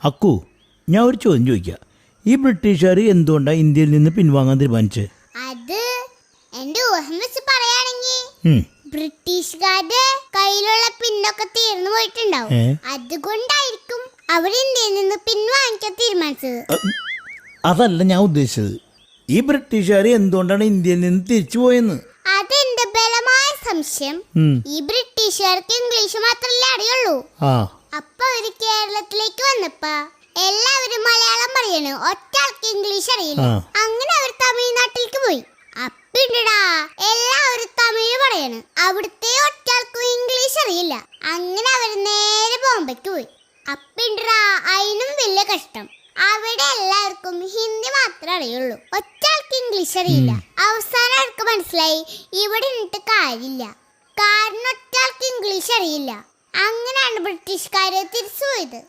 അക്കു, ഞാൻ ഒരു ചോദ്യം ചോദിക്കാം. ഈ ബ്രിട്ടീഷുകാർ എന്തുകൊണ്ടാണ് ഇന്ത്യയിൽ നിന്ന് പിൻവാങ്ങാൻ തീരുമാനിച്ചത്? അത് എന്റെ ഊഹം വെച്ച് പറയുകയാണെങ്കിൽ ബ്രിട്ടീഷുകാരുടെ കയ്യിലുള്ള പിന്നൊക്കെ തീർന്നു പോയിട്ടുണ്ടാവും. അതുകൊണ്ടായിരിക്കും അവർ ഇന്ത്യയിൽ നിന്ന് പിൻവാങ്ങിക്കാൻ തീരുമാനിച്ചത്. അതല്ല ഞാൻ ഉദ്ദേശിച്ചത്. ഈ ബ്രിട്ടീഷുകാർ എന്തുകൊണ്ടാണ് ഇന്ത്യയിൽ നിന്ന് തിരിച്ചു പോയെന്ന്. അതെന്റെ ബലമായ സംശയം. ഈ ബ്രിട്ടീഷുകാർക്ക് ഇംഗ്ലീഷ് മാത്രമല്ലേ അറിയുള്ളൂ. അപ്പൊ അവര് കേരളത്തിലേക്ക് വന്നപ്പോ എല്ലാവരും മലയാളം പറയണു, ഒറ്റ ആൾക്ക് ഇംഗ്ലീഷ് അറിയില്ല. അങ്ങനെ അവർ തമിഴ്നാട്ടിലേക്ക് പോയി. അപ്പിണ്ടടാ എല്ലാവരും തമിഴ് പറയണ്, അവിടുത്തെ ഒറ്റ ആൾക്കും ഇംഗ്ലീഷ് അറിയില്ല. അങ്ങനെ അവർ നേരെ ബോംബെക്ക് പോയി. അപ്പിണ്ടടാ അതിനും വലിയ കഷ്ടം. അവിടെ എല്ലാവർക്കും ഹിന്ദി മാത്രമേ അറിയുള്ളൂ, ഒറ്റ ആൾക്ക് ഇംഗ്ലീഷ് അറിയില്ല. അവസാനം അവർക്ക് മനസ്സിലായി ഇവിടെ നിന്നിട്ട് കാര്യമില്ല, കാരണം ഒറ്റ ആൾക്ക് ഇംഗ്ലീഷ് അറിയില്ല. അങ്ങനെയാണ് ബ്രിട്ടീഷുകാര് തിരിച്ചു പോയത്.